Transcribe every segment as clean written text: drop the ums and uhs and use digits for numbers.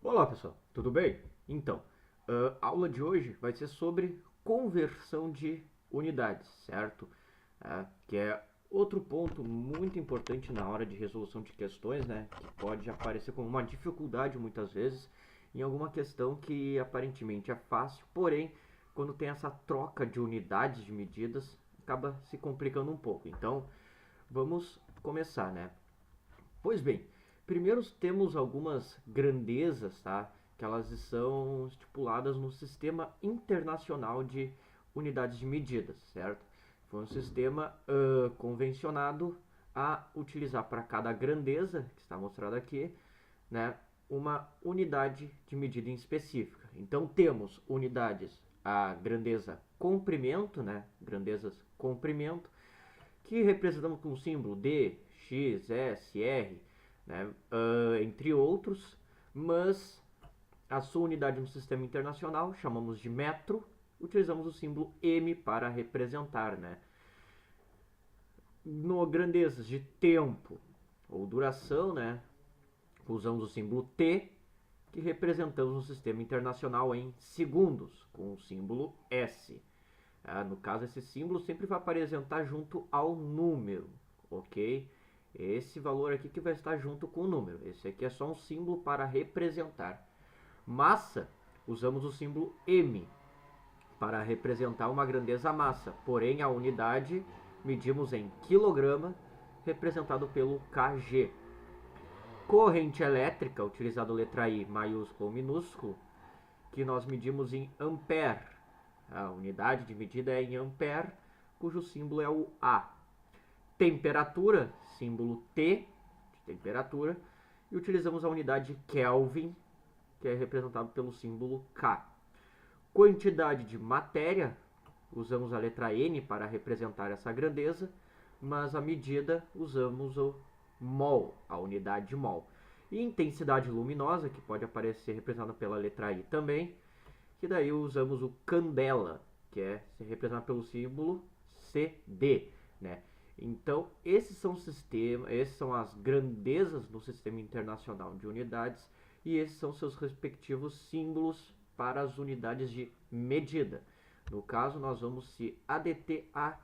Olá pessoal, tudo bem? Então, a aula de hoje vai ser sobre conversão de unidades, certo? Que é outro ponto muito importante na hora de resolução de questões, né? Que pode aparecer como uma dificuldade muitas vezes em alguma questão que aparentemente é fácil, porém, quando tem essa troca de unidades de medidas, acaba se complicando um pouco. Então, vamos começar, né? Pois bem, primeiro temos algumas grandezas, tá? Que elas são estipuladas no Sistema Internacional de Unidades de Medidas, certo? Foi um sistema convencionado a utilizar para cada grandeza, que está mostrado aqui, né, uma unidade de medida em específica. Então temos unidades, a grandeza comprimento, né, grandezas comprimento, que representamos com o símbolo D, X, S, R, né, entre outros, mas a sua unidade no sistema internacional chamamos de metro, utilizamos o símbolo M para representar, né? No grandezas de tempo ou duração, né, usamos o símbolo T, que representamos no sistema internacional em segundos, com o símbolo S. No caso, esse símbolo sempre vai apresentar junto ao número, ok? Esse valor aqui que vai estar junto com o número. Esse aqui é só um símbolo para representar. Massa, usamos o símbolo M para representar uma grandeza massa, porém a unidade medimos em quilograma, representado pelo kg. Corrente elétrica, utilizado a letra I maiúsculo ou minúsculo, que nós medimos em ampere. A unidade de medida é em ampere, cujo símbolo é o A. Temperatura, símbolo T, de temperatura, e utilizamos a unidade Kelvin, que é representado pelo símbolo K. Quantidade de matéria, usamos a letra N para representar essa grandeza, mas a medida usamos o mol, a unidade de mol. E intensidade luminosa, que pode aparecer representada pela letra I também, que daí usamos o candela, que é representado pelo símbolo CD, né? Então, esses são as grandezas do Sistema Internacional de Unidades e esses são seus respectivos símbolos para as unidades de medida. No caso, nós vamos se adeter a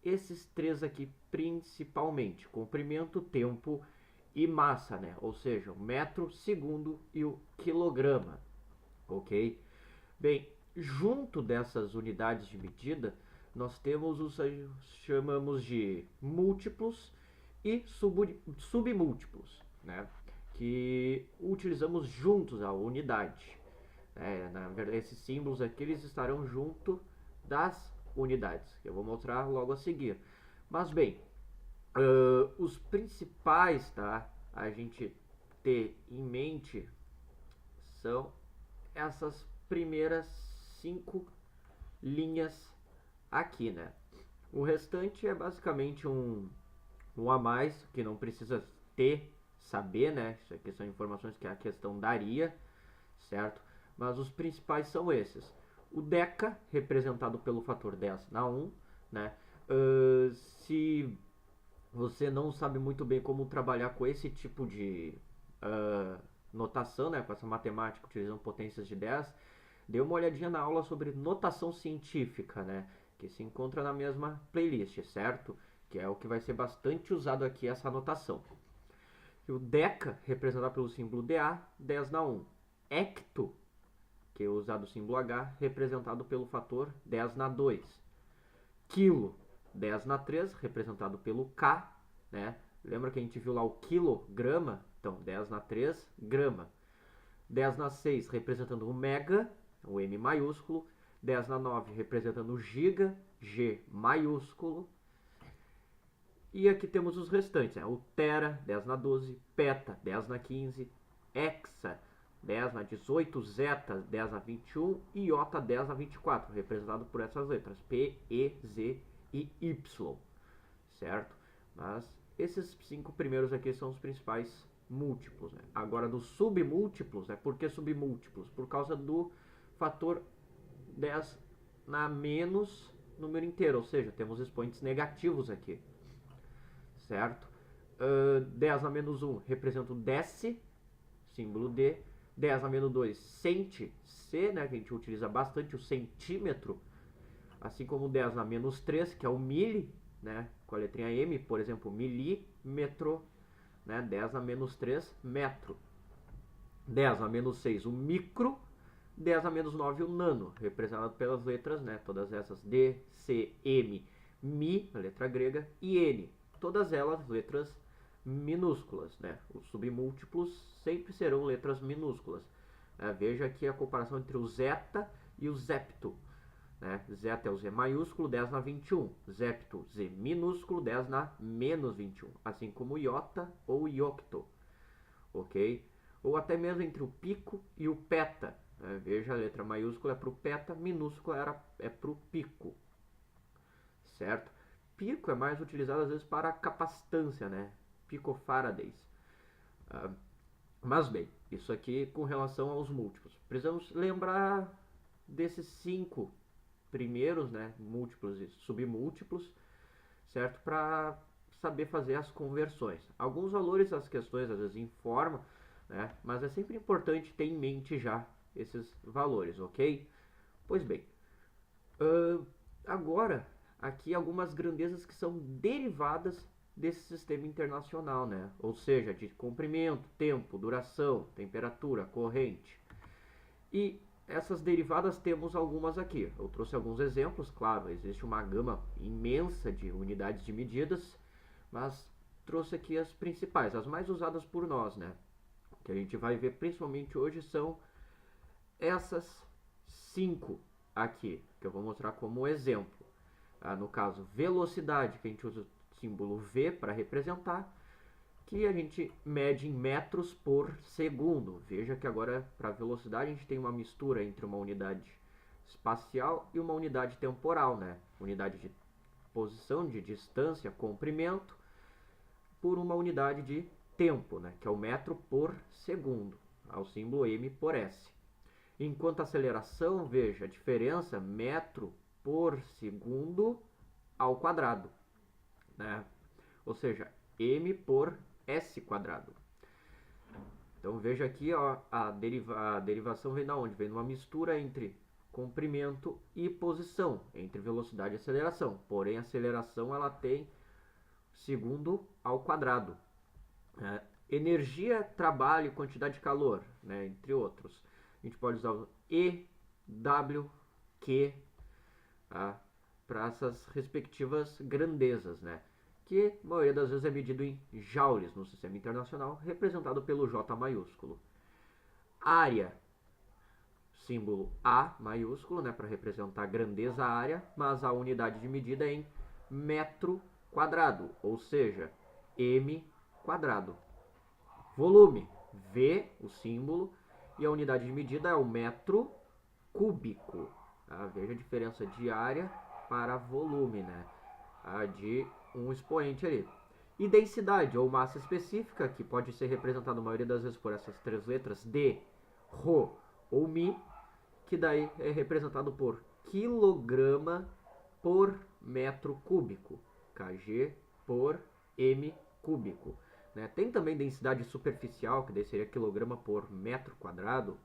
esses três aqui principalmente: comprimento, tempo e massa, né? Ou seja, o metro, segundo e o quilograma, ok? Bem, junto dessas unidades de medida, nós temos os chamamos de múltiplos e submúltiplos, né? Que utilizamos juntos a unidade. Na verdade, esses símbolos aqui eles estarão junto das unidades, que eu vou mostrar logo a seguir. Mas bem, os principais, tá? A gente ter em mente são essas primeiras 5 linhas aqui, né? O restante é basicamente um a mais, que não precisa saber, né? Isso aqui são informações que a questão daria, certo? Mas os principais são esses. O deca, representado pelo fator 10 na 1, né? Se você não sabe muito bem como trabalhar com esse tipo de notação, né, com essa matemática utilizando potências de 10, dê uma olhadinha na aula sobre notação científica, né, que se encontra na mesma playlist, certo? Que é o que vai ser bastante usado aqui, essa notação. E o deca, representado pelo símbolo DA, 10 na 1. Hecto, que é usado o símbolo H, representado pelo fator 10 na 2. Quilo, 10 na 3, representado pelo K, né? Lembra que a gente viu lá o quilograma? Então, 10 na 3, grama. 10 na 6, representando o mega, o M maiúsculo. 10 na 9, representando o giga, G maiúsculo. E aqui temos os restantes, né? O tera, 10 na 12, peta, 10 na 15, hexa, 10 na 18, zeta, 10 na 21 e iota, 10 na 24, representado por essas letras P, E, Z e Y, certo? Mas esses 5 primeiros aqui são os principais múltiplos, né? Agora, dos submúltiplos, né? Por que submúltiplos? Por causa do fator 10 na menos número inteiro, ou seja, temos expoentes negativos aqui, certo? 10 na menos 1 representa o décimo, símbolo D. 10 a menos 2, centi, C, né, que a gente utiliza bastante o centímetro, assim como 10 a menos 3, que é o mili, né, com a letrinha M, por exemplo, milímetro, né, 10 a menos 3, metro. 10 a menos 6, o micro. 10 a menos 9, o nano, representado pelas letras, né, todas essas D, C, M, Mi, a letra grega, e N, todas elas letras minúsculas, né? Os submúltiplos sempre serão letras minúsculas. Veja aqui a comparação entre o zeta e o zepto. Né? Zeta é o Z maiúsculo, 10 na 21. Zepto, Z minúsculo, 10 na menos 21. Assim como o iota ou iocto. Ok? Ou até mesmo entre o pico e o peta. Veja, a letra maiúscula é para o peta, minúscula é para o pico. Certo? Pico é mais utilizado às vezes para capacitância, né? Picofarads. Mas bem, isso aqui com relação aos múltiplos. Precisamos lembrar desses 5 primeiros, né? Múltiplos e submúltiplos, certo? Para saber fazer as conversões. Alguns valores as questões às vezes informam, né? Mas é sempre importante ter em mente já esses valores, ok? Pois bem, agora aqui algumas grandezas que são derivadas desse sistema internacional, né? Ou seja, de comprimento, tempo, duração, temperatura, corrente. E essas derivadas temos algumas aqui. Eu trouxe alguns exemplos, claro, existe uma gama imensa de unidades de medidas, mas trouxe aqui as principais, as mais usadas por nós, né? O que a gente vai ver principalmente hoje são essas 5 aqui, que eu vou mostrar como exemplo. No caso, velocidade, que a gente usa o símbolo V para representar, que a gente mede em metros por segundo. Veja que agora, para velocidade, a gente tem uma mistura entre uma unidade espacial e uma unidade temporal, né? Unidade de posição, de distância, comprimento, por uma unidade de tempo, né? Que é o metro por segundo, ao símbolo M por S. Enquanto a aceleração, veja a diferença, metro por segundo ao quadrado, né? Ou seja, M por S quadrado. Então veja aqui, ó, a derivação vem da onde? Vem de uma mistura entre comprimento e posição, entre velocidade e aceleração. Porém, a aceleração ela tem segundo ao quadrado. Energia, trabalho, quantidade de calor, né, entre outros. A gente pode usar o E, W, Q, para essas respectivas grandezas, né? Que a maioria das vezes é medido em joules no sistema internacional, representado pelo J maiúsculo. Área, símbolo A maiúsculo, né, para representar a grandeza área, mas a unidade de medida é em metro quadrado, ou seja, M quadrado. Volume, V, o símbolo, e a unidade de medida é o metro cúbico. Veja a diferença de área para volume, né? De um expoente ali. E densidade, ou massa específica, que pode ser representada a maioria das vezes por essas 3 letras, D, Rho ou Mi, que daí é representado por quilograma por metro cúbico, kg por m cúbico. Né? Tem também densidade superficial, que daí seria quilograma por metro quadrado,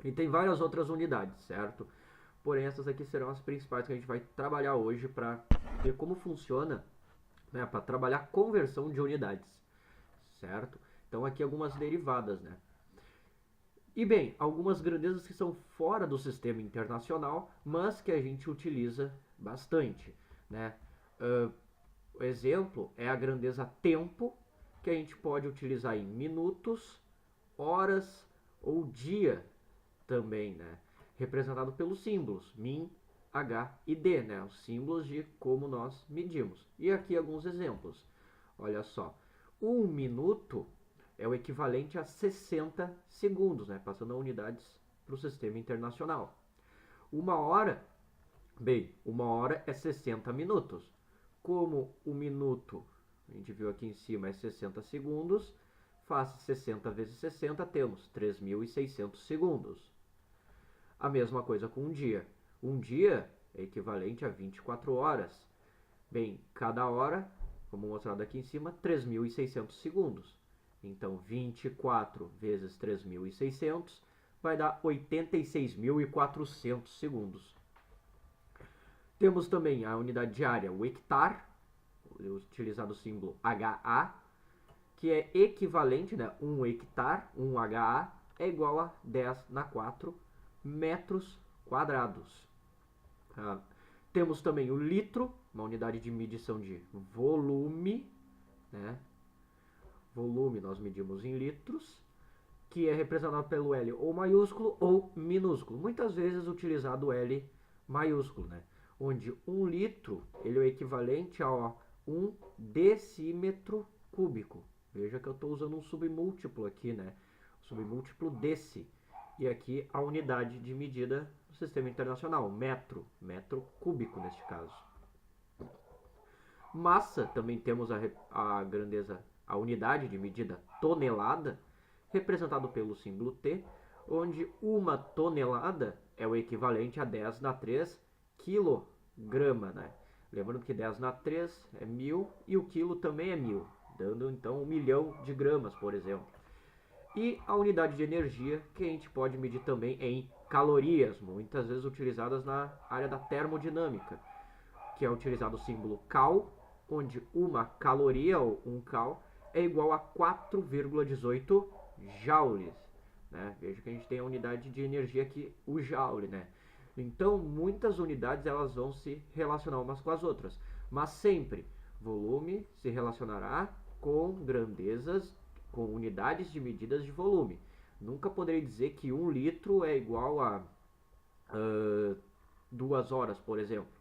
e tem várias outras unidades, certo? Porém, essas aqui serão as principais que a gente vai trabalhar hoje para ver como funciona, né, para trabalhar a conversão de unidades, certo? Então, aqui algumas derivadas, né? E bem, algumas grandezas que são fora do sistema internacional, mas que a gente utiliza bastante, né? O exemplo é a grandeza tempo, que a gente pode utilizar em minutos, horas ou dia também, né? Representado pelos símbolos min, h e d, né? Os símbolos de como nós medimos. E aqui alguns exemplos. Olha só, 1 minuto é o equivalente a 60 segundos, né? Passando a unidades para o sistema internacional. 1 hora, bem, 1 hora é 60 minutos. Como o minuto, a gente viu aqui em cima, é 60 segundos, faça 60 vezes 60, temos 3.600 segundos. A mesma coisa com um dia. Um dia é equivalente a 24 horas. Bem, cada hora, como mostrado aqui em cima, 3.600 segundos. Então, 24 vezes 3.600 vai dar 86.400 segundos. Temos também a unidade de área, o hectare, utilizado o símbolo HA, que é equivalente, né? 1 hectare, 1 HA, é igual a 10⁴ metros quadrados. Temos também o litro, uma unidade de medição de volume, né? Volume nós medimos em litros, que é representado pelo L ou maiúsculo ou minúsculo. Muitas vezes utilizado o L maiúsculo, né? Onde 1 litro ele é o equivalente a 1 decímetro cúbico. Veja que eu estou usando um submúltiplo aqui, né? Submúltiplo desse. E aqui a unidade de medida do sistema internacional, metro cúbico neste caso. Massa, também temos a grandeza, a unidade de medida tonelada, representado pelo símbolo T, onde uma tonelada é o equivalente a 10⁵ quilograma, né? Lembrando que 10⁵ é 1000 e o quilo também é 1000, dando então 1 milhão de gramas, por exemplo. E a unidade de energia, que a gente pode medir também em calorias, muitas vezes utilizadas na área da termodinâmica, que é utilizado o símbolo cal, onde uma caloria, ou 1 cal, é igual a 4,18 joules. Né? Veja que a gente tem a unidade de energia aqui, o joule. Né? Então, muitas unidades elas vão se relacionar umas com as outras, mas sempre volume se relacionará com grandezas, com unidades de medidas de volume. Nunca poderei dizer que 1 litro é igual a 2 horas, por exemplo.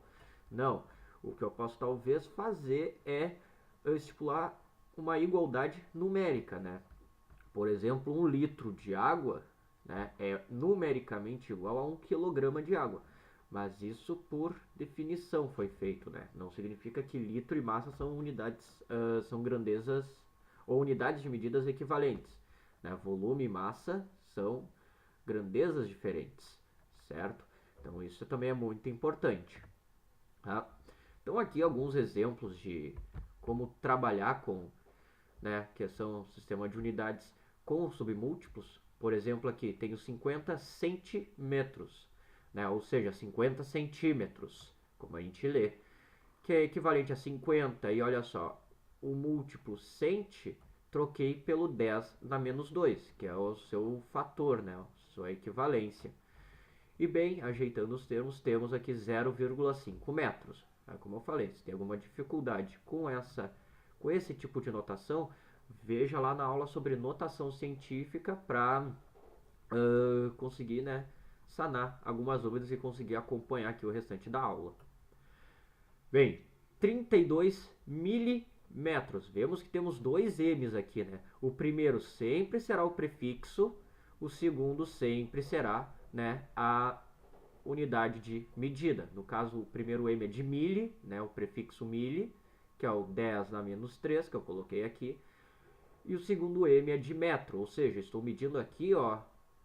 Não. O que eu posso talvez fazer é estipular uma igualdade numérica, né? Por exemplo, 1 litro de água, né, é numericamente igual a 1 quilograma de água. Mas isso por definição foi feito, né? Não significa que litro e massa são unidades, são grandezas ou unidades de medidas equivalentes. Né? Volume e massa são grandezas diferentes, certo? Então isso também é muito importante. Tá? Então aqui alguns exemplos de como trabalhar com, né, que são sistema de unidades com submúltiplos. Por exemplo, aqui tenho 50 centímetros, né, ou seja, 50 centímetros, como a gente lê, que é equivalente a 50, e olha só, o múltiplo cent, troquei pelo 10⁻², que é o seu fator, né, a sua equivalência. E bem, ajeitando os termos, temos aqui 0,5 metros. Como eu falei, se tem alguma dificuldade com esse tipo de notação, veja lá na aula sobre notação científica para conseguir, né, sanar algumas dúvidas e conseguir acompanhar aqui o restante da aula. Bem, 32 milímetros. Vemos que temos dois M's aqui, né? O primeiro sempre será o prefixo, o segundo sempre será, né, a unidade de medida. No caso, o primeiro M é de mili, né, o prefixo mili, que é o 10⁻3, que eu coloquei aqui. E o segundo M é de metro, ou seja, estou medindo aqui, ó.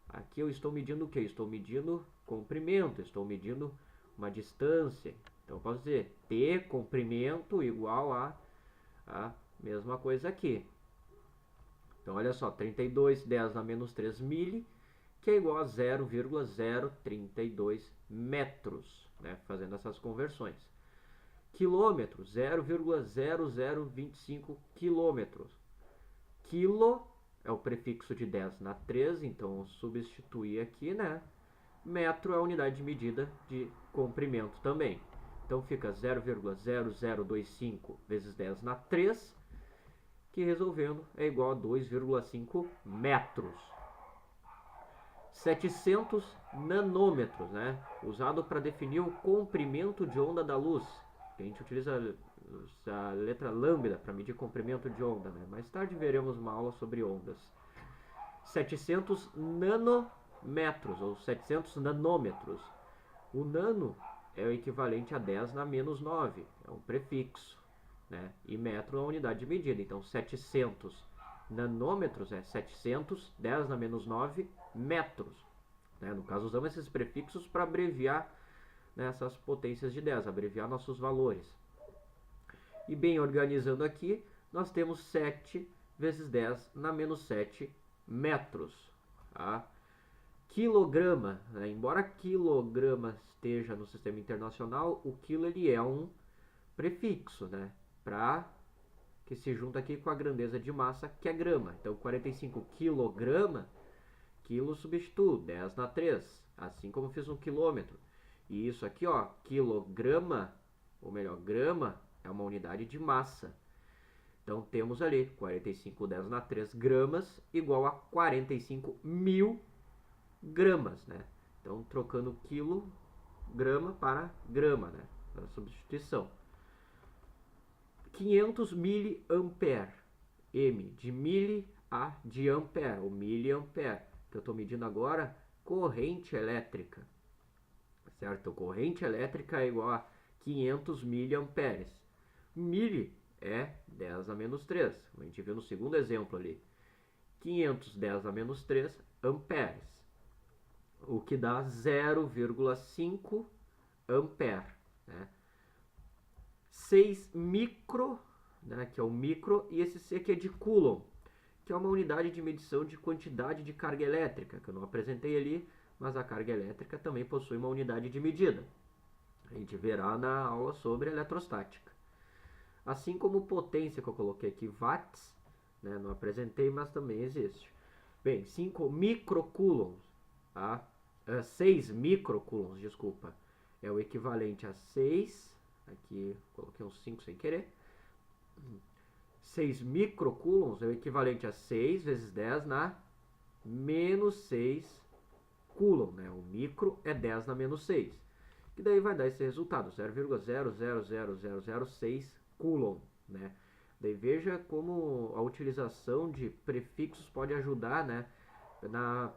Aqui eu estou medindo o quê? Estou medindo comprimento, estou medindo uma distância. Então, eu posso dizer T comprimento igual a mesma coisa aqui. Então, olha só, 32 10⁻3 mili, que é igual a 0,032 metros, né? Fazendo essas conversões. Quilômetro, 0,0025 quilômetros. Quilo é o prefixo de 10⁻3, então substituir aqui, né? Metro é a unidade de medida de comprimento também. Então fica 0,0025 vezes 10⁻3, que resolvendo é igual a 2,5 metros. 700 nanômetros, né? Usado para definir o comprimento de onda da luz. A gente utiliza a letra lambda para medir comprimento de onda, né? Mais tarde veremos uma aula sobre ondas. 700 nanômetros ou 700 nanômetros. O nano é o equivalente a 10⁻⁹, é um prefixo, né? E metro é a unidade de medida. Então 700 nanômetros é 700 10⁻⁹ metros, né? No caso, usamos esses prefixos para abreviar, né, essas potências de 10, abreviar nossos valores. E bem, organizando aqui, nós temos 7 vezes 10 na menos 7 metros. Tá? Quilograma, né? Embora quilograma esteja no sistema internacional, o quilo ele é um prefixo, né? Que se junta aqui com a grandeza de massa, que é grama. Então, 45 quilograma, quilo substituo, 10 na 3, assim como fiz um quilômetro. E isso aqui, ó, quilograma, ou melhor, grama, é uma unidade de massa. Então, temos ali 45 10 na 3 gramas igual a 45 mil gramas, né? Então, trocando quilograma para grama, né? Na substituição. 500 miliampere. M de mili, A de ampere, ou miliampere. Que eu estou medindo agora, corrente elétrica. Certo? Corrente elétrica é igual a 500 miliamperes. Mili é 10 a menos 3. A gente viu no segundo exemplo ali. 510 a menos 3 amperes. O que dá 0,5 ampere. Né? 6 micro, né, que é o micro, e esse C aqui é de Coulomb, que é uma unidade de medição de quantidade de carga elétrica, que eu não apresentei ali, mas a carga elétrica também possui uma unidade de medida. A gente verá na aula sobre eletrostática. Assim como potência, que eu coloquei aqui, watts, né, não apresentei, mas também existe. Bem, 5 microcoulombs, tá? 6 microcoulombs, desculpa, é o equivalente a 6, aqui coloquei uns 5 sem querer, 6 microcoulombs é o equivalente a 6 vezes 10 na menos 6 coulomb, né? O micro é 10 na menos 6, que daí vai dar esse resultado, 0,000006 coulomb, né? Daí veja como a utilização de prefixos pode ajudar, né?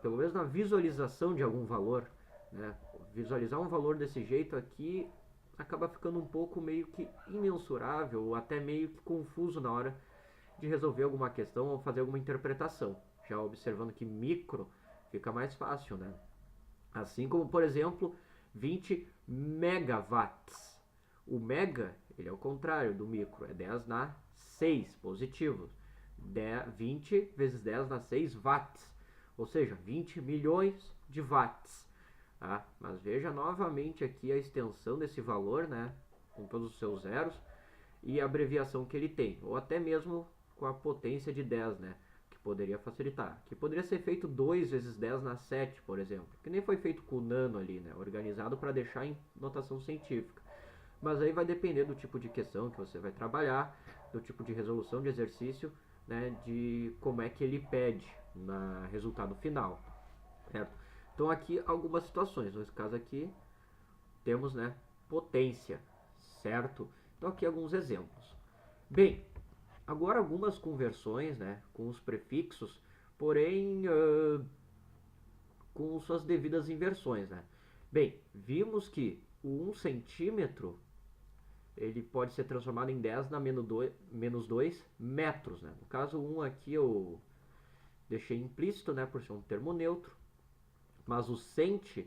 Pelo menos na visualização de algum valor, né? Visualizar um valor desse jeito aqui acaba ficando um pouco meio que imensurável ou até meio que confuso na hora de resolver alguma questão ou fazer alguma interpretação. Já observando que micro fica mais fácil, né? Assim como, por exemplo, 20 megawatts. O mega, ele é o contrário do micro, é 10 na 6, positivo. 20 vezes 10 na 6 watts, ou seja, 20 milhões de watts. Tá? Mas veja novamente aqui a extensão desse valor, né, com todos os seus zeros, e a abreviação que ele tem, ou até mesmo com a potência de 10, né, que poderia facilitar. Que poderia ser feito 2 vezes 10 na 7, por exemplo, que nem foi feito com o nano ali, né, organizado para deixar em notação científica. Mas aí vai depender do tipo de questão que você vai trabalhar, do tipo de resolução de exercício, né, de como é que ele pede no resultado final, certo? Então aqui algumas situações, nesse caso aqui temos, né, potência, certo? Então aqui alguns exemplos. Bem, agora algumas conversões, né, com os prefixos, porém com suas devidas inversões, né? Bem, vimos que o 1 centímetro ele pode ser transformado em 10 na menos 2 metros, né? No caso 1 aqui eu deixei implícito, né, por ser um termo neutro, mas o cent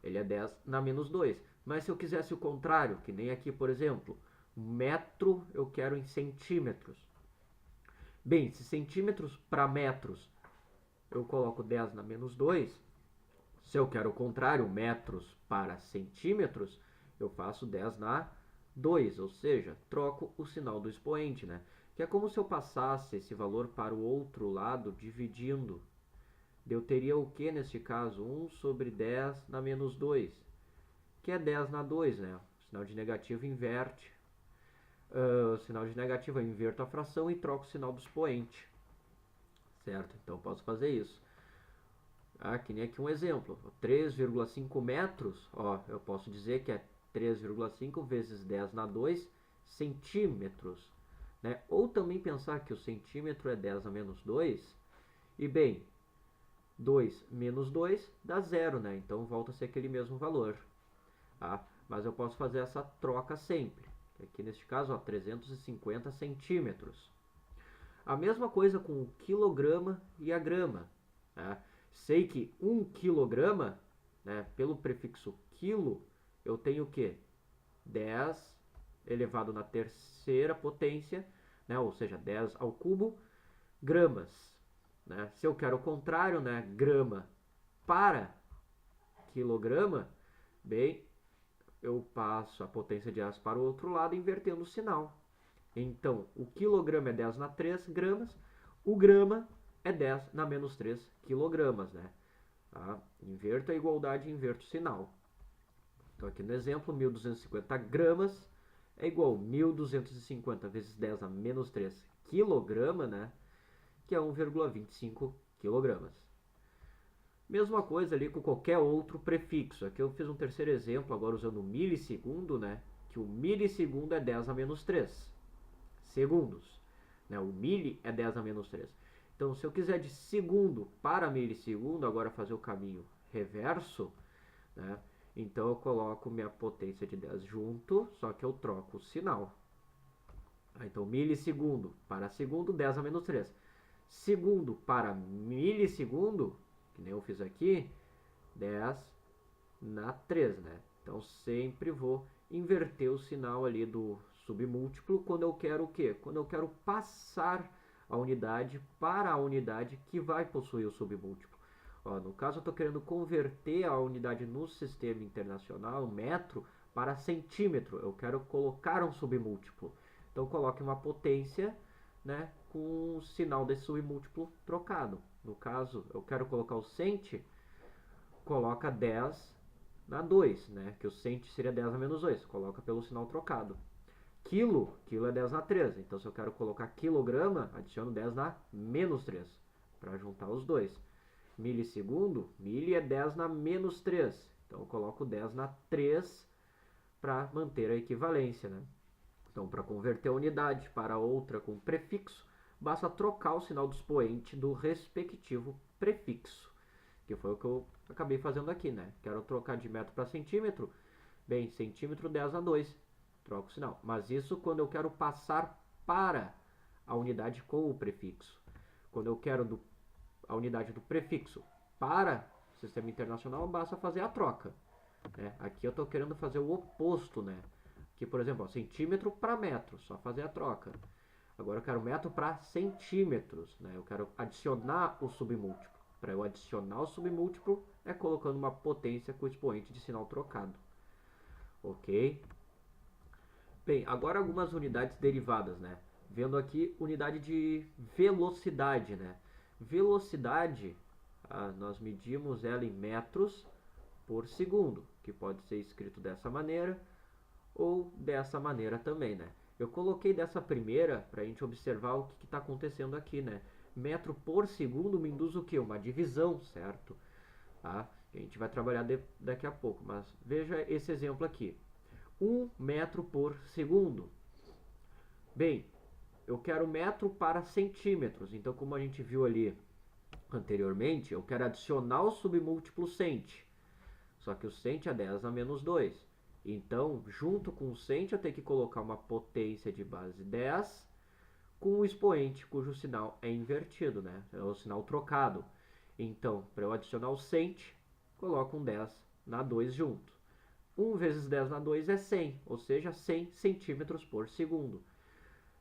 ele é 10 na menos 2. Mas se eu quisesse o contrário, que nem aqui, por exemplo, metro eu quero em centímetros. Bem, se centímetros para metros eu coloco 10 na menos 2, se eu quero o contrário, metros para centímetros, eu faço 10 na 2, ou seja, troco o sinal do expoente, né? Que é como se eu passasse esse valor para o outro lado dividindo. Eu teria o que neste caso? 1 sobre 10 na menos 2, que é 10 na 2, né? O sinal de negativo inverte. O sinal de negativo eu inverto a fração e troco o sinal do expoente. Certo? Então posso fazer isso. Que nem aqui um exemplo. 3,5 metros, ó, eu posso dizer que é 3,5 vezes 10 na 2 centímetros. Né? Ou também pensar que o centímetro é 10 a menos 2. E bem, 2 menos 2 dá 0, né? Então volta a ser aquele mesmo valor. Tá? Mas eu posso fazer essa troca sempre. Aqui neste caso, ó, 350 centímetros. A mesma coisa com o quilograma e a grama. Tá? Sei que 1 quilograma, né, pelo prefixo quilo, eu tenho o quê? 10 elevado na terceira potência, né? Ou seja, 10 ao cubo gramas, né? Se eu quero o contrário, né? Grama para quilograma, bem, eu passo a potência de 10 para o outro lado invertendo o sinal. Então, o quilograma é 10 na 3 gramas, o grama é 10 na menos 3 quilogramas, né? Tá? Inverto a igualdade e inverto o sinal. Então, aqui no exemplo, 1.250 gramas é igual a 1.250 vezes 10 na menos 3 quilograma, né? Que é 1,25 quilogramas. Mesma coisa ali com qualquer outro prefixo. Aqui eu fiz um terceiro exemplo, agora usando o milissegundo, né? Que o milissegundo é 10 a menos 3 segundos. Né? O mili é 10 a menos 3. Então, se eu quiser de segundo para milissegundo, agora fazer o caminho reverso, né? Então eu coloco minha potência de 10 junto, só que eu troco o sinal. Então, milissegundo para segundo, 10 a menos 3. Segundo para milissegundo, que nem eu fiz aqui, 10 na 3, né? Então, sempre vou inverter o sinal ali do submúltiplo quando eu quero o quê? Quando eu quero passar a unidade para a unidade que vai possuir o submúltiplo. Ó, no caso, eu estou querendo converter a unidade no sistema internacional, metro, para centímetro. Eu quero colocar um submúltiplo. Então, coloque uma potência, né, com o sinal desse submúltiplo trocado. No caso, eu quero colocar o cent, coloca 10 na 2, né, que o cent seria 10 a menos 2, coloca pelo sinal trocado. Quilo é 10 na 3, então se eu quero colocar quilograma, adiciono 10 na menos 3, para juntar os dois. Milissegundo, mili é 10 na menos 3, então eu coloco 10 na 3 para manter a equivalência, né? Então, para converter a unidade para outra com prefixo, basta trocar o sinal do expoente do respectivo prefixo, que foi o que eu acabei fazendo aqui, né? Quero trocar de metro para centímetro, bem, centímetro 10 a 2, troco o sinal. Mas isso quando eu quero passar para a unidade com o prefixo. Quando eu quero a unidade do prefixo para o sistema internacional, basta fazer a troca, né? Aqui eu estou querendo fazer o oposto, né? Aqui, por exemplo, ó, centímetro para metro, só fazer a troca. Agora eu quero metro para centímetros, né? Eu quero adicionar o submúltiplo. Para eu adicionar o submúltiplo, é colocando uma potência com o expoente de sinal trocado. Ok? Bem, agora algumas unidades derivadas, né? Vendo aqui unidade de velocidade, né? Velocidade, nós medimos ela em metros por segundo, que pode ser escrito dessa maneira ou dessa maneira também, né? Eu coloquei dessa primeira para a gente observar o que está acontecendo aqui, né? Metro por segundo me induz o quê? Uma divisão, certo? Tá? A gente vai trabalhar daqui a pouco, mas veja esse exemplo aqui. 1 metro por segundo. Bem, eu quero metro para centímetros, então como a gente viu ali anteriormente, eu quero adicionar o submúltiplo cent. Só que o cent é 10 a menos 2. Então, junto com o cent, eu tenho que colocar uma potência de base 10 com o expoente cujo sinal é invertido, né? É o sinal trocado. Então, para eu adicionar o cent, coloco um 10 na 2 junto. 1 vezes 10 na 2 é 100, ou seja, 100 centímetros por segundo.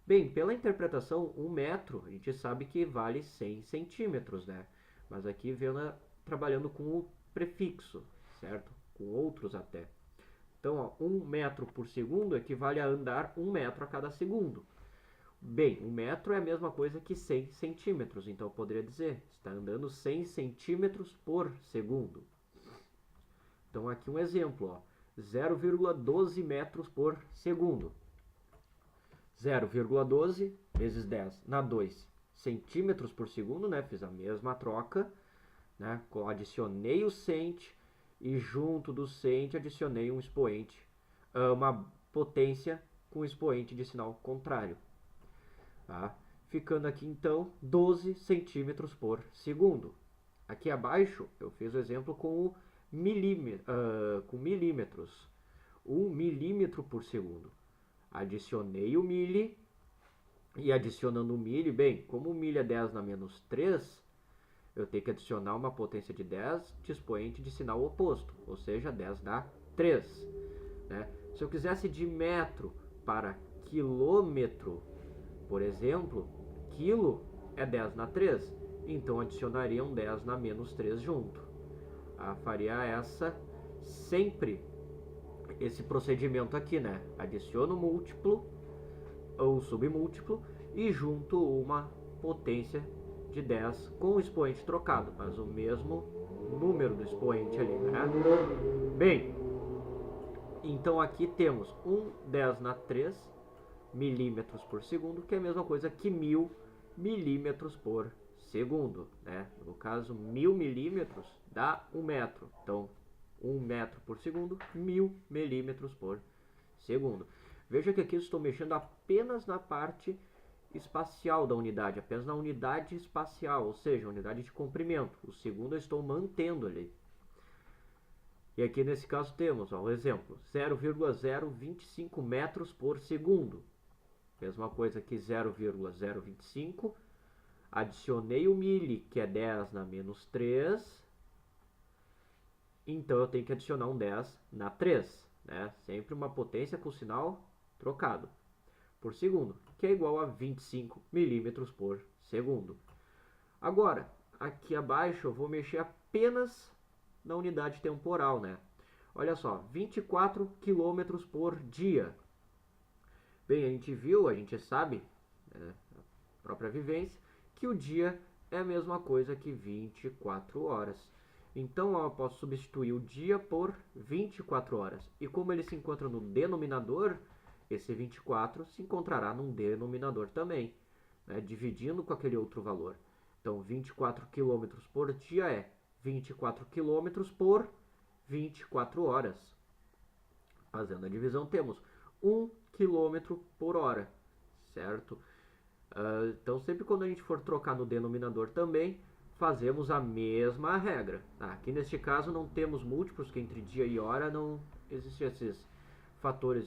Bem, pela interpretação, 1 metro, a gente sabe que vale 100 centímetros, né? Mas aqui vendo, trabalhando com o prefixo, certo? Com outros até. Então, ó, 1 metro por segundo equivale a andar 1 metro a cada segundo. Bem, 1 metro é a mesma coisa que 100 centímetros, então eu poderia dizer, está andando 100 centímetros por segundo. Então, aqui um exemplo, ó, 0,12 metros por segundo. 0,12 vezes 10 na 2 centímetros por segundo, né? Fiz a mesma troca, né? Adicionei o cent e junto do cent adicionei um expoente, uma potência com expoente de sinal contrário. Tá? Ficando aqui então 12 centímetros por segundo. Aqui abaixo eu fiz o exemplo com milímetros. 1 milímetro por segundo. Adicionei o mili e adicionando o mili, bem, como o mili é 10 na menos 3, eu tenho que adicionar uma potência de 10 de expoente de sinal oposto, ou seja, 10 na 3. Né? Se eu quisesse de metro para quilômetro, por exemplo, quilo é 10 na 3, então adicionaria um 10 na menos 3 junto. Faria sempre esse procedimento aqui, né? Adiciono o múltiplo ou submúltiplo e junto uma potência de 10 com o expoente trocado, mas o mesmo número do expoente ali, né? Bem, então aqui temos um 10 na 3 milímetros por segundo, que é a mesma coisa que 1000 milímetros por segundo, né? No caso, 1000 milímetros dá 1 metro. Então, 1 metro por segundo, 1000 milímetros por segundo. Veja que aqui eu estou mexendo apenas na parte espacial da unidade, apenas na unidade espacial, ou seja, unidade de comprimento. O segundo eu estou mantendo ali. E aqui nesse caso temos, ó, o exemplo, 0,025 metros por segundo. Mesma coisa que 0,025. Adicionei o mili, que é 10 na menos 3. Então eu tenho que adicionar um 10 na 3. Né? Sempre uma potência com sinal trocado por segundo, que é igual a 25 milímetros por segundo. Agora, aqui abaixo eu vou mexer apenas na unidade temporal, né? Olha só, 24 quilômetros por dia. Bem, a gente sabe, né, a própria vivência, que o dia é a mesma coisa que 24 horas. Então, eu posso substituir o dia por 24 horas. E como ele se encontra no denominador, esse 24 se encontrará num denominador também, né, dividindo com aquele outro valor. Então, 24 km por dia é 24 km por 24 horas. Fazendo a divisão, temos 1 km por hora, certo? Então, sempre quando a gente for trocar no denominador também, fazemos a mesma regra. Aqui neste caso não temos múltiplos, que entre dia e hora não existem esses fatores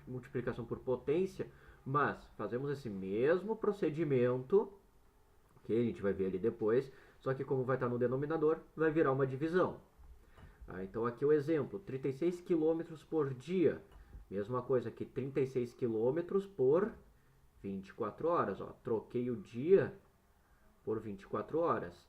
de multiplicação por potência, mas fazemos esse mesmo procedimento, que a gente vai ver ali depois, só que como vai estar no denominador, vai virar uma divisão. Então aqui o exemplo, 36 km por dia, mesma coisa que 36 km por 24 horas, ó, troquei o dia por 24 horas.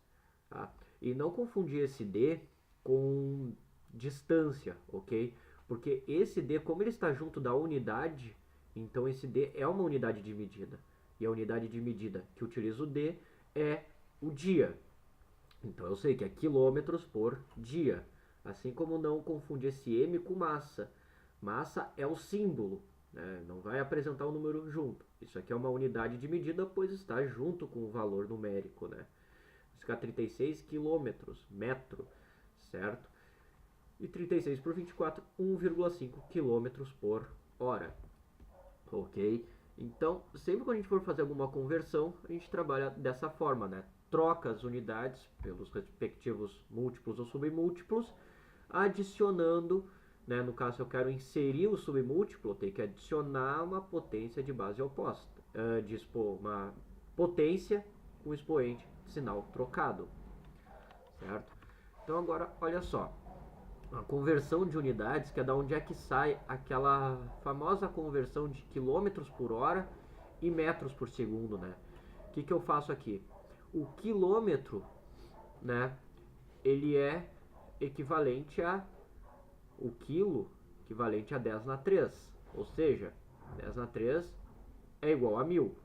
Tá? E não confundir esse D com distância, ok? Porque esse D, como ele está junto da unidade, então esse D é uma unidade de medida. E a unidade de medida que utiliza o D é o dia. Então eu sei que é quilômetros por dia. Assim como não confundir esse M com massa. Massa é o símbolo, né? Não vai apresentar o número junto. Isso aqui é uma unidade de medida, pois está junto com o valor numérico, né? Vai ficar 36 quilômetros, metro, certo? E 36 por 24, 1,5 quilômetros por hora. Ok? Então, sempre que a gente for fazer alguma conversão, a gente trabalha dessa forma, né? Troca as unidades pelos respectivos múltiplos ou submúltiplos, adicionando, né? No caso, eu quero inserir o submúltiplo, eu tenho que adicionar uma potência de base oposta, uma potência com expoente de sinal trocado, certo? Então agora, olha só, a conversão de unidades, que é da onde é que sai aquela famosa conversão de quilômetros por hora e metros por segundo, né? O que eu faço aqui? O quilômetro, né, ele é equivalente a o quilo, equivalente a 10 na 3, ou seja, 10 na 3 é igual a 1000.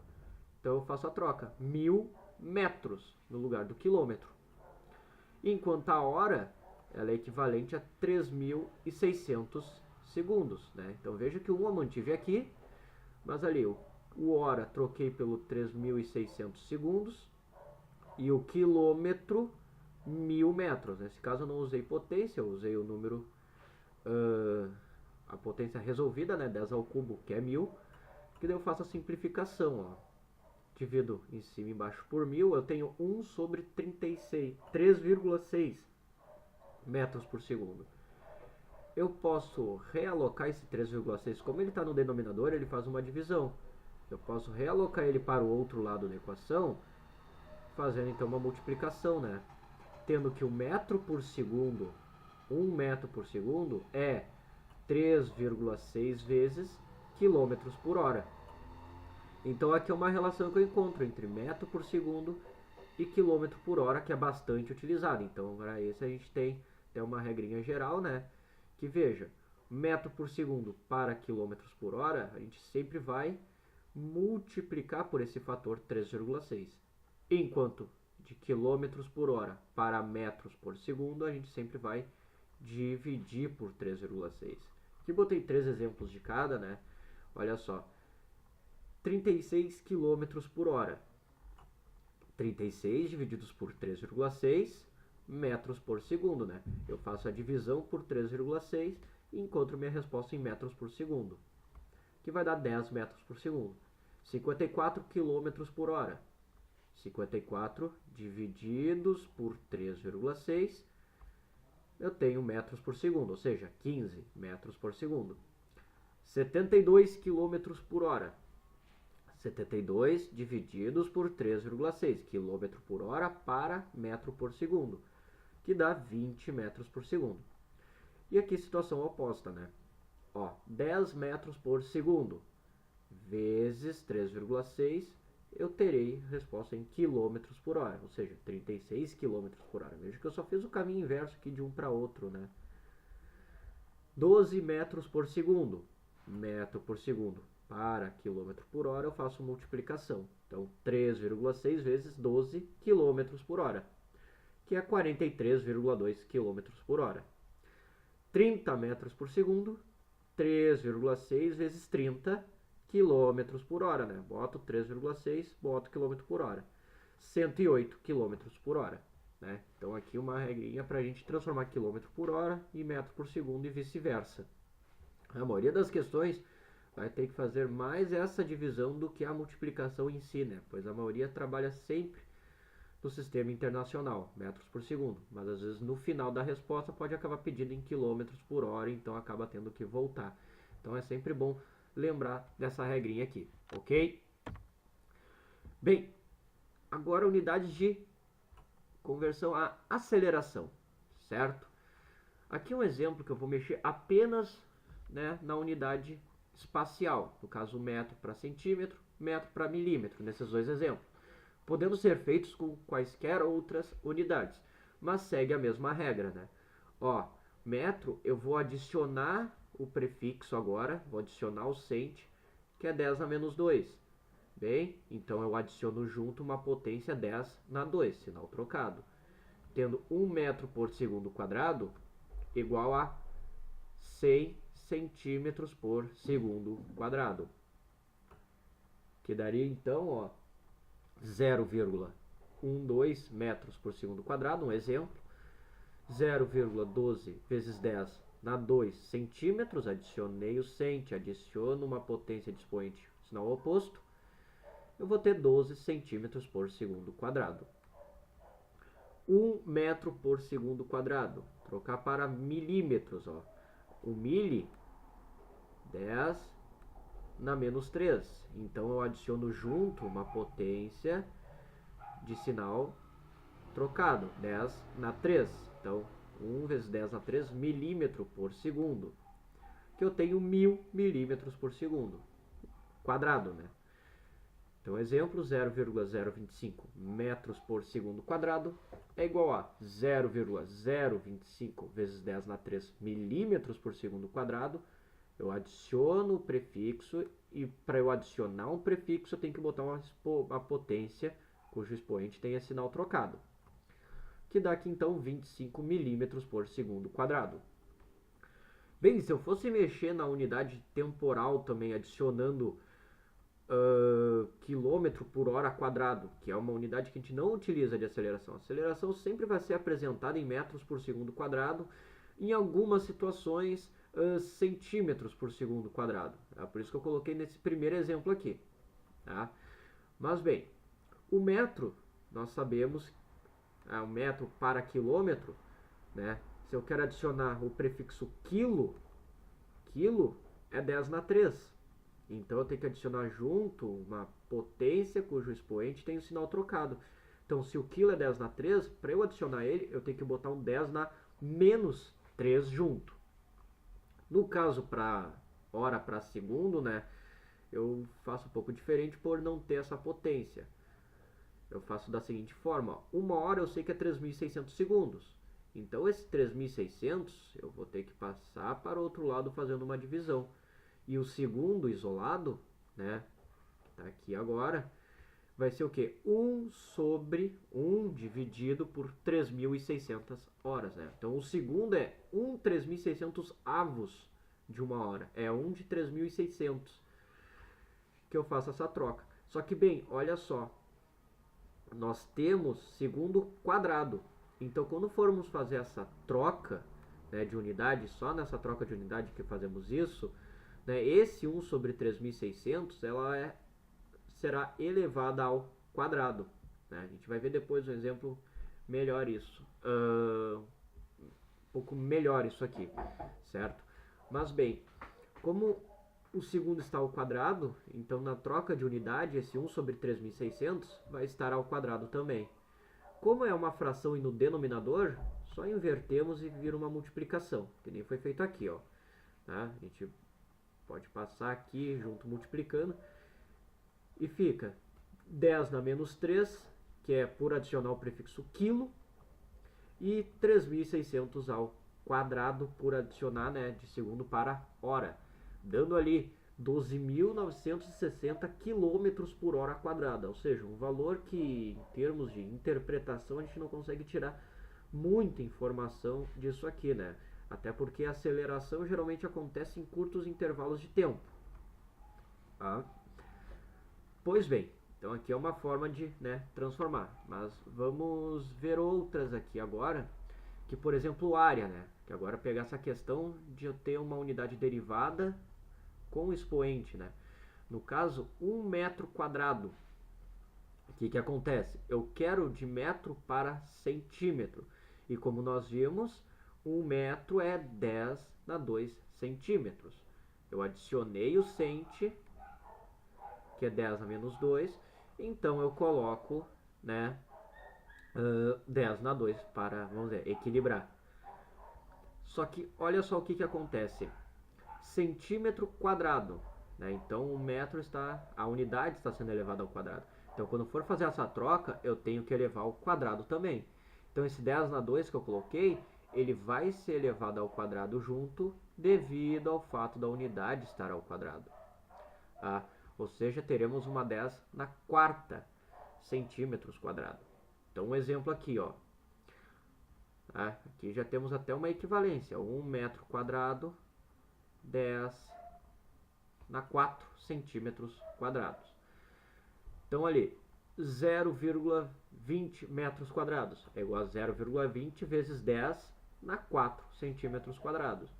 Então eu faço a troca, 1000 metros no lugar do quilômetro. Enquanto a hora, ela é equivalente a 3.600 segundos, né? Então veja que uma mantive aqui, mas ali o hora troquei pelo 3.600 segundos e o quilômetro 1000 metros. Nesse caso eu não usei potência, eu usei o número, a potência resolvida, né? 10 ao cubo, que é 1000, que daí eu faço a simplificação, ó. Divido em cima e embaixo por 1000, eu tenho 1 sobre 3,6 metros por segundo. Eu posso realocar esse 3,6, como ele está no denominador, ele faz uma divisão. Eu posso realocar ele para o outro lado da equação, fazendo então uma multiplicação, né? Tendo que o metro por segundo, 1 metro por segundo, é 3,6 vezes quilômetros por hora. Então aqui é uma relação que eu encontro entre metro por segundo e quilômetro por hora, que é bastante utilizado. Então para esse a gente tem uma regrinha geral, né? Que veja, metro por segundo para quilômetros por hora, a gente sempre vai multiplicar por esse fator 3,6. Enquanto de quilômetros por hora para metros por segundo, a gente sempre vai dividir por 3,6. Aqui botei 3 exemplos de cada, né? Olha só, 36 quilômetros por hora. 36 divididos por 3,6 metros por segundo, né? Eu faço a divisão por 3,6 e encontro minha resposta em metros por segundo, que vai dar 10 metros por segundo. 54 quilômetros por hora. 54 divididos por 3,6, eu tenho metros por segundo, ou seja, 15 metros por segundo. 72 quilômetros por hora. 72 divididos por 3,6 km por hora para metro por segundo, que dá 20 metros por segundo. E aqui situação oposta, né? Ó, 10 metros por segundo vezes 3,6, eu terei resposta em quilômetros por hora, ou seja, 36 quilômetros por hora. Veja que eu só fiz o caminho inverso aqui de um para outro, né? 12 metros por segundo, metro por segundo para quilômetro por hora, eu faço multiplicação. Então, 3,6 vezes 12 quilômetros por hora, que é 43,2 quilômetros por hora. 30 metros por segundo, 3,6 vezes 30 quilômetros por hora, né? Boto 3,6, boto quilômetro por hora. 108 quilômetros por hora, né? Então, aqui uma regrinha para a gente transformar quilômetro por hora em metro por segundo e vice-versa. A maioria das questões vai ter que fazer mais essa divisão do que a multiplicação em si, né? Pois a maioria trabalha sempre no sistema internacional, metros por segundo. Mas às vezes no final da resposta pode acabar pedindo em quilômetros por hora, então acaba tendo que voltar. Então é sempre bom lembrar dessa regrinha aqui, ok? Bem, agora unidades de conversão a aceleração, certo? Aqui é um exemplo que eu vou mexer apenas, né, na unidade espacial, no caso metro para centímetro, metro para milímetro, nesses dois exemplos, podendo ser feitos com quaisquer outras unidades, mas segue a mesma regra, né? Ó, metro, eu vou adicionar o prefixo agora, vou adicionar o cent, que é 10 a menos 2. Bem, então eu adiciono junto uma potência 10 na 2, sinal trocado. Tendo 1 metro por segundo quadrado igual a 100 centímetros por segundo quadrado, que daria então, ó, 0,12 metros por segundo quadrado, um exemplo. 0,12 vezes 10 na 2 centímetros, adicionei o cent, adiciono uma potência de expoente, sinal oposto, eu vou ter 12 centímetros por segundo quadrado. 1 metro por segundo quadrado, trocar para milímetros, ó. O mili, 10 na menos 3. Então eu adiciono junto uma potência de sinal trocado, 10 na 3. Então, 1 vezes 10 na 3, milímetro por segundo. Que eu tenho 1000 milímetros por segundo quadrado, né? Então, exemplo, 0,025 metros por segundo quadrado é igual a 0,025 vezes 10 na 3 milímetros por segundo quadrado. Eu adiciono o prefixo e para eu adicionar um prefixo eu tenho que botar uma potência cujo expoente tenha sinal trocado, que dá aqui então 25 milímetros por segundo quadrado. Bem, se eu fosse mexer na unidade temporal também adicionando quilômetro por hora quadrado, que é uma unidade que a gente não utiliza de aceleração. A aceleração sempre vai ser apresentada em metros por segundo quadrado, em algumas situações centímetros por segundo quadrado. É por isso que eu coloquei nesse primeiro exemplo aqui. Tá? Mas bem, o metro, nós sabemos, o metro para quilômetro, né? Se eu quero adicionar o prefixo quilo, quilo é 10 na 3. Então eu tenho que adicionar junto uma potência cujo expoente tem o sinal trocado. Então se o quilo é 10 na 3, para eu adicionar ele, eu tenho que botar um 10 na menos 3 junto. No caso para hora para segundo, né, eu faço um pouco diferente por não ter essa potência. Eu faço da seguinte forma, 1 hora eu sei que é 3.600 segundos. Então esse 3.600 eu vou ter que passar para o outro lado fazendo uma divisão. E o segundo isolado, né, que está aqui agora, vai ser o quê? 1 sobre 1 dividido por 3.600 horas. Né? Então o segundo é 1 3.600 avos de 1 hora. É 1 de 3.600 que eu faço essa troca. Só que, bem, olha só. Nós temos segundo quadrado. Então, quando formos fazer essa troca, né, de unidade, só nessa troca de unidade que fazemos isso, né, esse 1 sobre 3.600, ela será elevada ao quadrado. Né? A gente vai ver depois um exemplo melhor isso. Um pouco melhor isso aqui, certo? Mas, bem, como o segundo está ao quadrado, então na troca de unidade, esse 1 sobre 3.600 vai estar ao quadrado também. Como é uma fração e no denominador, só invertemos e vira uma multiplicação, que nem foi feito aqui, ó. Tá? A gente pode passar aqui junto multiplicando e fica 10 na menos 3, que é por adicionar o prefixo quilo, e 3.600 ao quadrado por adicionar, né, de segundo para hora, dando ali 12.960 km por hora quadrada, ou seja, um valor que, em termos de interpretação, a gente não consegue tirar muita informação disso aqui, né? Até porque a aceleração geralmente acontece em curtos intervalos de tempo. Tá? Pois bem, então aqui é uma forma de, né, transformar, mas vamos ver outras aqui agora, que por exemplo área, né? Que agora pegar essa questão de eu ter uma unidade derivada com expoente, né? No caso, 1 metro quadrado. O que acontece? Eu quero de metro para centímetro. E como nós vimos, 1 metro é 10 na 2 centímetros. Eu adicionei o centi, que é 10 na menos 2. Então eu coloco, né, 10 na 2 para, vamos dizer, equilibrar. Só que olha só o que acontece. Centímetro quadrado, né? Então o metro está, a unidade está sendo elevada ao quadrado. Então quando for fazer essa troca, eu tenho que elevar ao quadrado também. Então esse 10 na 2 que eu coloquei, ele vai ser elevado ao quadrado junto, devido ao fato da unidade estar ao quadrado. Ah, ou seja, teremos uma 10 na quarta centímetros quadrado. Então um exemplo aqui, ó. Ah, aqui já temos até uma equivalência. 1 metro quadrado 10 na 4 centímetros quadrados. Então ali, 0,20 metros quadrados é igual a 0,20 vezes 10 na 4 centímetros quadrados.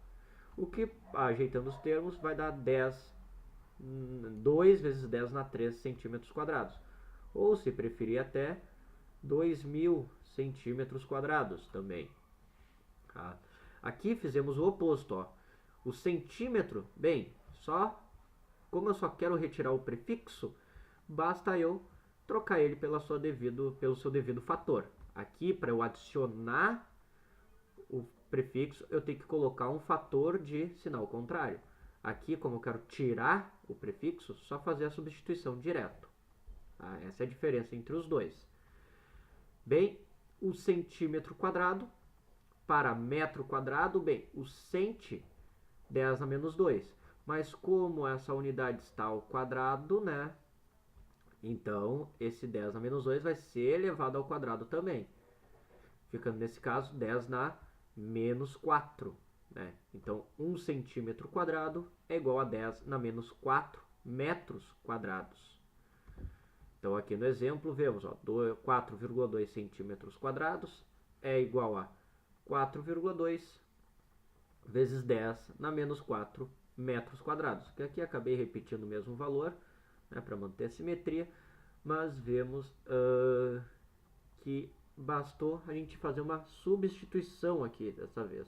O que, ajeitando os termos, vai dar 2 vezes 10 na 3 centímetros quadrados. Ou, se preferir, até 2.000 centímetros quadrados também. Tá? Aqui fizemos o oposto, ó. O centímetro, bem, como eu só quero retirar o prefixo, basta eu trocar ele pelo seu devido fator. Aqui, para eu adicionar o prefixo, eu tenho que colocar um fator de sinal contrário. Aqui, como eu quero tirar o prefixo, só fazer a substituição direto. Tá? Essa é a diferença entre os dois. Bem, o centímetro quadrado para metro quadrado, bem, o centi 10 a menos 2. Mas como essa unidade está ao quadrado, né? Então, esse 10 a menos 2 vai ser elevado ao quadrado também. Ficando, nesse caso, 10 na menos 4. Né? Então, 1 centímetro quadrado é igual a 10 na menos 4 metros quadrados. Então, aqui no exemplo, vemos 4,2 centímetros quadrados é igual a 4,2 vezes 10 na menos 4 metros quadrados. Que aqui acabei repetindo o mesmo valor, né, para manter a simetria, mas vemos que bastou a gente fazer uma substituição aqui dessa vez.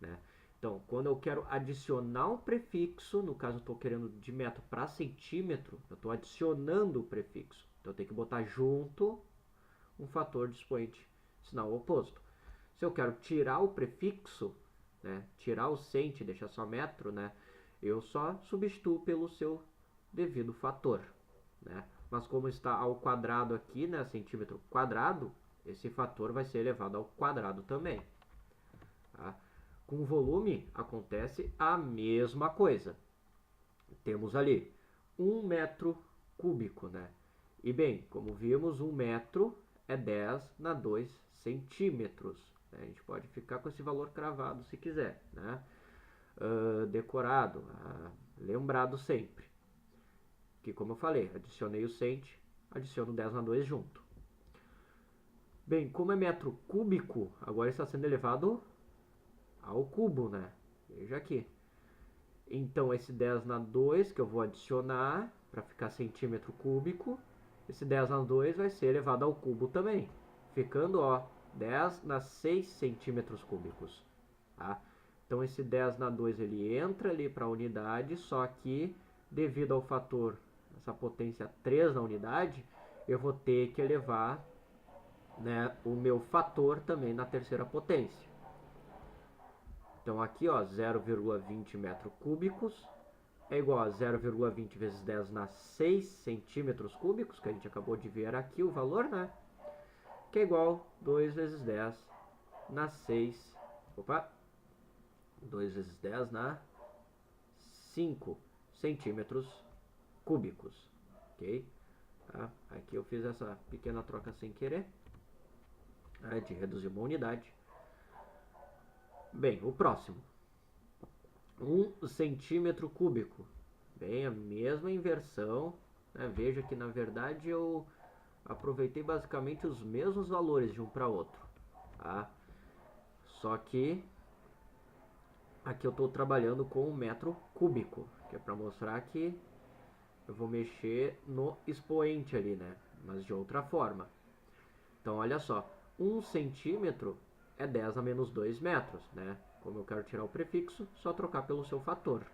Né? Então, quando eu quero adicionar um prefixo, no caso eu estou querendo de metro para centímetro, eu estou adicionando o prefixo. Então eu tenho que botar junto um fator de expoente sinal oposto. Se eu quero tirar o prefixo, né, tirar o centi, deixar só metro, né, eu só substituo pelo seu devido ao fator, né? Mas como está ao quadrado aqui, né, centímetro quadrado, esse fator vai ser elevado ao quadrado também. Tá? Com volume acontece a mesma coisa. Temos ali 1 metro cúbico, né? E bem, como vimos, 1 metro é 10 na 2 centímetros. Né? A gente pode ficar com esse valor cravado se quiser, né? Decorado, lembrado sempre. Que como eu falei, adicionei o cent, adiciono 10 na 2 junto. Bem, como é metro cúbico, agora está sendo elevado ao cubo, né? Veja aqui. Então, esse 10 na 2 que eu vou adicionar para ficar centímetro cúbico, esse 10 na 2 vai ser elevado ao cubo também, ficando, ó, 10 na 6 centímetros cúbicos. Tá? Então, esse 10 na 2 ele entra ali para a unidade, só que devido ao fator, essa potência 3 na unidade, eu vou ter que elevar, né, o meu fator também na terceira potência. Então aqui, ó, 0,20 metros cúbicos é igual a 0,20 vezes 10 na 6 centímetros cúbicos, que a gente acabou de ver aqui o valor, né? Que é igual a 2 vezes 10 na 6, 2 vezes 10 na 5 centímetros cúbicos, ok? Tá? Aqui eu fiz essa pequena troca sem querer, né, de reduzir uma unidade. Bem, o próximo. 1 centímetro cúbico. Bem, a mesma inversão. Né? Veja que, na verdade, eu aproveitei basicamente os mesmos valores de um para outro. Tá? Só que aqui eu estou trabalhando com um metro cúbico, que é para mostrar que eu vou mexer no expoente ali, né? Mas de outra forma. Então, olha só. 1 centímetro é 10 a menos 2 metros, né? Como eu quero tirar o prefixo, só trocar pelo seu fator.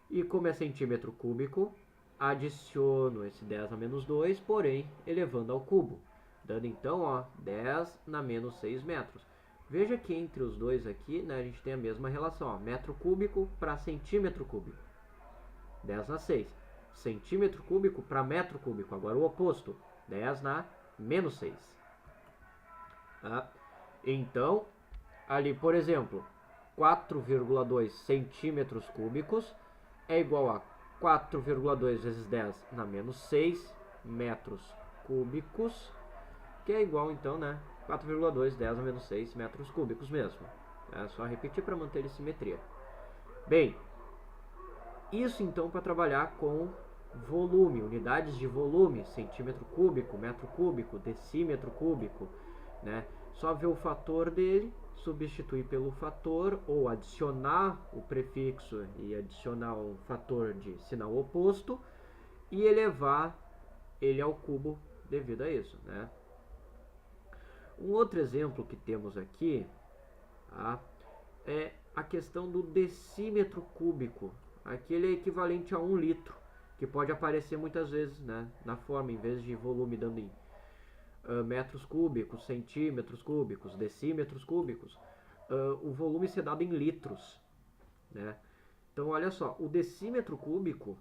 E como é centímetro cúbico, adiciono esse 10 a menos 2, porém elevando ao cubo. Dando então, ó, 10 na menos 6 metros. Veja que entre os dois aqui, né, a gente tem a mesma relação, ó, metro cúbico para centímetro cúbico. 10 na 6. Centímetro cúbico para metro cúbico. Agora o oposto, 10 na menos 6. Tá? Então, ali, por exemplo, 4,2 centímetros cúbicos é igual a 4,2 vezes 10 na menos 6 metros cúbicos, que é igual, então, né, 4,2, 10 na menos 6 metros cúbicos mesmo. É só repetir para manter a simetria. Bem, isso então para trabalhar com volume, unidades de volume, centímetro cúbico, metro cúbico, decímetro cúbico, né? Só ver o fator dele, substituir pelo fator ou adicionar o prefixo e adicionar um fator de sinal oposto e elevar ele ao cubo devido a isso, né? Um outro exemplo que temos aqui, tá, é a questão do decímetro cúbico. Aqui ele é equivalente a 1 litro, que pode aparecer muitas vezes, né, na forma, em vez de volume dando em metros cúbicos, centímetros cúbicos, decímetros cúbicos, o volume ser dado em litros, né? Então, olha só, o decímetro cúbico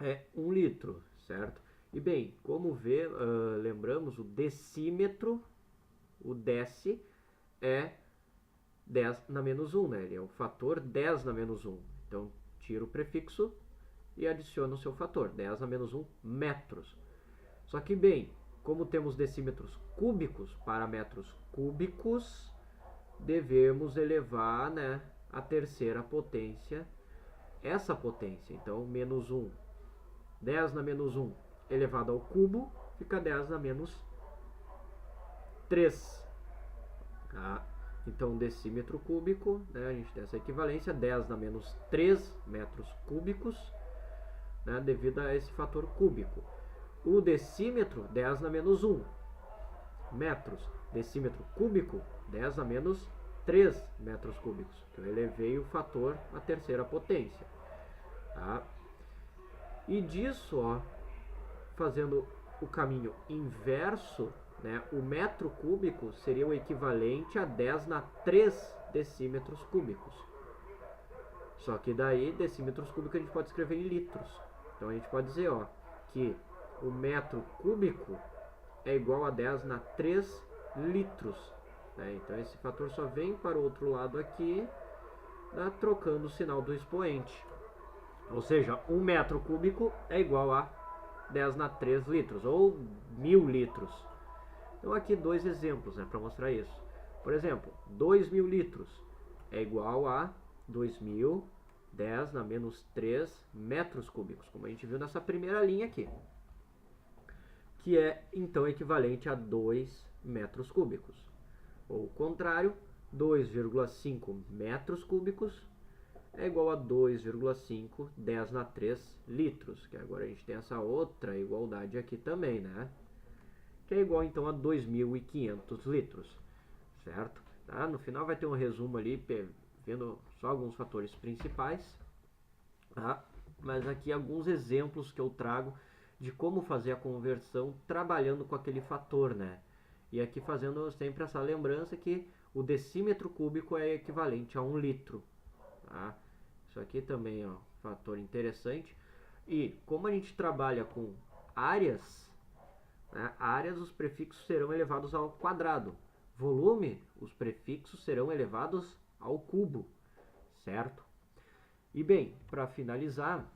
é 1 litro, certo? E bem, como lembramos, o decímetro, o deci, é 10 na menos 1, né? Ele é o fator 10 na menos 1. Então, tira o prefixo e adiciona o seu fator, 10 na menos 1 metros. Só que, bem, como temos decímetros cúbicos para metros cúbicos, devemos elevar, né, a terceira potência, essa potência. Então, menos 1, 10 na menos 1 elevado ao cubo, fica 10 na menos 3. Tá? Então, decímetro cúbico, né, a gente tem essa equivalência, 10 na menos 3 metros cúbicos, né, devido a esse fator cúbico. O decímetro, 10 na menos 1 metros. Decímetro cúbico, 10 na menos 3 metros cúbicos. Então, eu elevei o fator à terceira potência. Tá? E disso, ó, fazendo o caminho inverso, né, o metro cúbico seria o equivalente a 10 na 3 decímetros cúbicos. Só que daí decímetros cúbicos a gente pode escrever em litros. Então a gente pode dizer, ó, que o metro cúbico é igual a 10 na 3 litros. Né? Então esse fator só vem para o outro lado aqui, né, trocando o sinal do expoente. Ou seja, 1 metro cúbico é igual a 10 na 3 litros, ou 1000 litros. Então aqui dois exemplos, né, para mostrar isso. Por exemplo, 2000 litros é igual a 2000, 10 na menos 3 metros cúbicos, como a gente viu nessa primeira linha aqui. Que é, então, equivalente a 2 metros cúbicos. Ou o contrário, 2,5 metros cúbicos é igual a 2,5, 10 na 3 litros. Que agora a gente tem essa outra igualdade aqui também, né? Que é igual, então, a 2.500 litros. Certo? Tá? No final vai ter um resumo ali, vendo só alguns fatores principais. Tá? Mas aqui alguns exemplos que eu trago de como fazer a conversão trabalhando com aquele fator, né? E aqui fazendo sempre essa lembrança que o decímetro cúbico é equivalente a 1 litro. Tá? Isso aqui também é um fator interessante. E como a gente trabalha com áreas, né, áreas, os prefixos serão elevados ao quadrado. Volume, os prefixos serão elevados ao cubo, certo? E bem, para finalizar,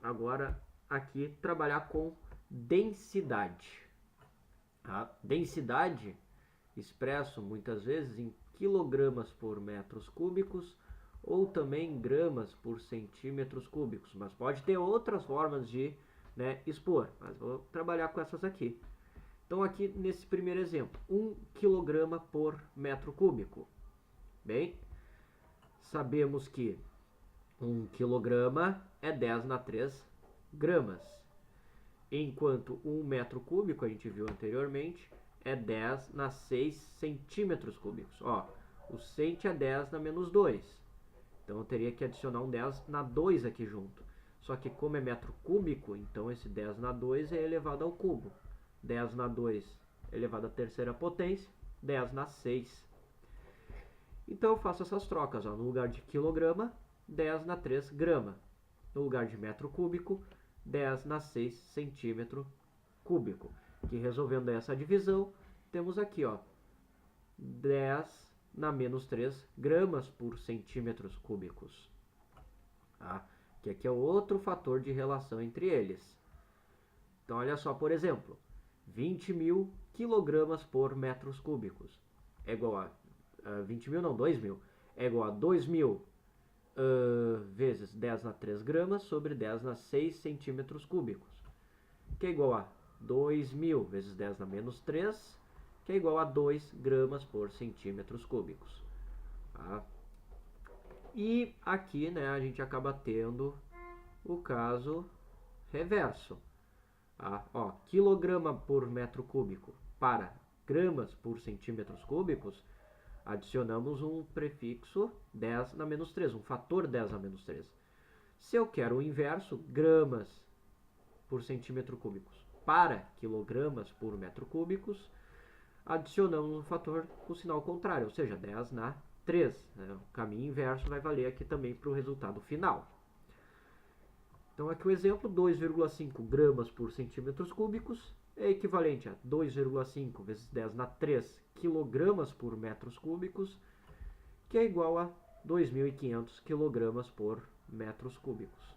agora aqui trabalhar com densidade. A densidade, expresso muitas vezes em quilogramas por metros cúbicos ou também em gramas por centímetros cúbicos, mas pode ter outras formas de, né, expor, mas vou trabalhar com essas aqui. Então aqui nesse primeiro exemplo, 1 kg por metro cúbico. Bem, sabemos que 1 kg é 10 na 3 gramas. Enquanto 1 metro cúbico, a gente viu anteriormente, é 10 na 6 centímetros cúbicos. Ó, o cent é 10 na menos 2. Então eu teria que adicionar um 10 na 2 aqui junto. Só que como é metro cúbico, então esse 10 na 2 é elevado ao cubo. 10 na 2 elevado à terceira potência, 10 na 6. Então eu faço essas trocas, ó. No lugar de quilograma, 10 na 3 grama. No lugar de metro cúbico, 10 na 6 centímetro cúbico. Que resolvendo essa divisão, temos aqui, ó, 10 na menos 3 gramas por centímetros cúbicos. Tá? Que aqui é outro fator de relação entre eles. Então olha só, por exemplo, 20.000 quilogramas por metros cúbicos é igual a 20.000 não, 2.000 é igual a 2.000 vezes 10 na 3 gramas sobre 10 na 6 centímetros cúbicos, que é igual a 2.000 vezes 10 na menos 3, que é igual a 2 gramas por centímetros cúbicos. Tá? E aqui, né, a gente acaba tendo o caso reverso. Ó, quilograma por metro cúbico para gramas por centímetros cúbicos, adicionamos um prefixo 10 na menos 3, um fator 10 na menos 3. Se eu quero o inverso, gramas por centímetro cúbicos para quilogramas por metro cúbicos, adicionamos um fator com sinal contrário, ou seja, 10 na 3. Né? O caminho inverso vai valer aqui também para o resultado final. Então aqui o exemplo, 2,5 gramas por centímetros cúbicos é equivalente a 2,5 vezes 10 na 3 quilogramas por metros cúbicos, que é igual a 2.500 quilogramas por metros cúbicos.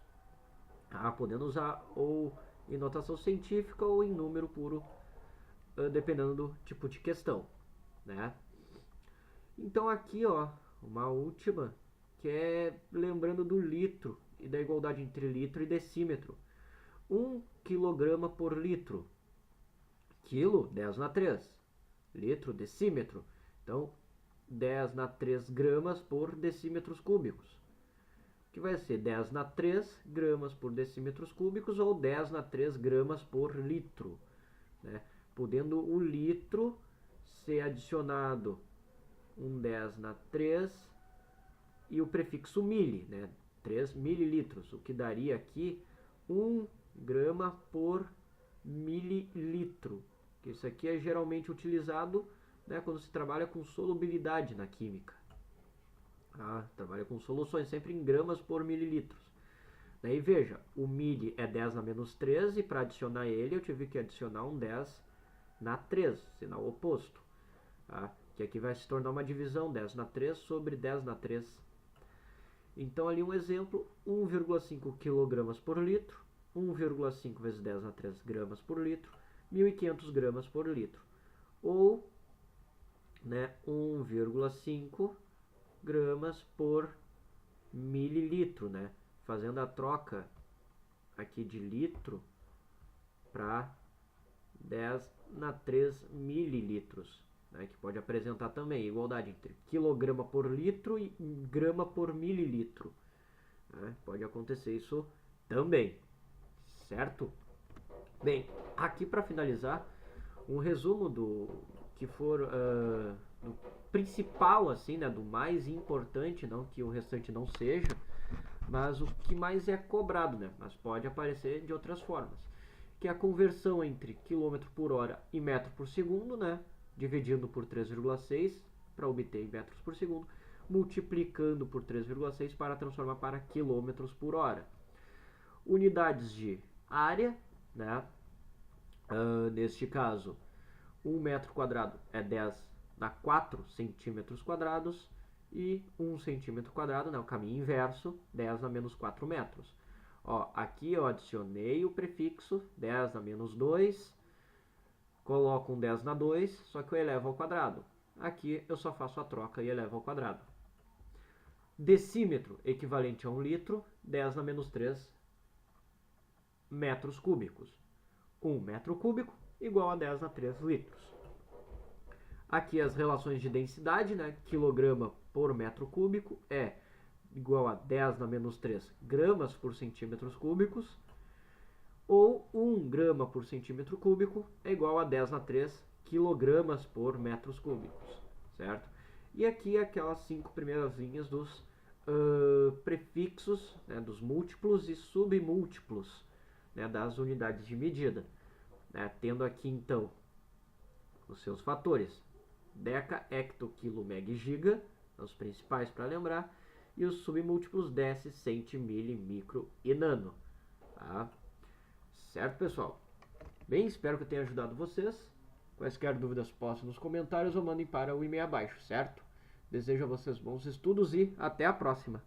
Podendo usar ou em notação científica ou em número puro, dependendo do tipo de questão. Né? Então aqui, ó, uma última, que é lembrando do litro e da igualdade entre litro e decímetro. 1 kg por litro. Quilo, 10 na 3. Litro, decímetro. Então, 10 na 3 gramas por decímetros cúbicos. Que vai ser 10 na 3 gramas por decímetros cúbicos ou 10 na 3 gramas por litro. Né? Podendo o litro ser adicionado um 10 na 3 e o prefixo mili, né? 3 mililitros, o que daria aqui 1 grama por mililitro. Isso aqui é geralmente utilizado, né, quando se trabalha com solubilidade na química. Trabalha com soluções sempre em gramas por mililitros. Daí veja, o mili é 10 na menos 3 e para adicionar ele eu tive que adicionar um 10 na 3, sinal oposto. Que aqui vai se tornar uma divisão, 10 na 3 sobre 10 na 3. Então ali um exemplo, 1,5 kg por litro, 1,5 vezes 10 na 3 gramas por litro, 1.500 gramas por litro. Ou 1,5 gramas por mililitro, fazendo a troca aqui de litro para 10 na 3 mililitros, que pode apresentar também igualdade entre quilograma por litro e grama por mililitro. Pode acontecer isso também, certo? Bem, aqui para finalizar, um resumo do que for do principal, assim, do mais importante, não que o restante não seja, mas o que mais é cobrado, mas pode aparecer de outras formas, que é a conversão entre km por hora e metro por segundo, dividindo por 3,6 para obter metros por segundo, multiplicando por 3,6 para transformar para quilômetros por hora. Unidades de área, neste caso, 1 metro quadrado é 10 na 4 centímetros quadrados e 1 centímetro quadrado, o caminho inverso, 10 na menos 4 metros. Aqui eu adicionei o prefixo 10 na menos 2, coloco um 10 na 2, só que eu elevo ao quadrado. Aqui eu só faço a troca e elevo ao quadrado. Decímetro equivalente a 1 litro, 10 na menos 3 metros cúbicos. 1 metro cúbico igual a 10 na 3 litros. Aqui as relações de densidade, quilograma por metro cúbico é igual a 10 na menos 3 gramas por centímetros cúbicos, ou 1 grama por centímetro cúbico é igual a 10 na 3 quilogramas por metros cúbicos, certo? E aqui aquelas 5 primeiras linhas dos prefixos, dos múltiplos e submúltiplos, das unidades de medida, tendo aqui então os seus fatores deca, hecto, quilo, meg e giga, os principais para lembrar, e os submúltiplos dec, centi, mili, micro e nano. Certo, pessoal? Bem, espero que eu tenha ajudado vocês. Quaisquer dúvidas postem nos comentários ou mandem para o e-mail abaixo, certo? Desejo a vocês bons estudos e até a próxima!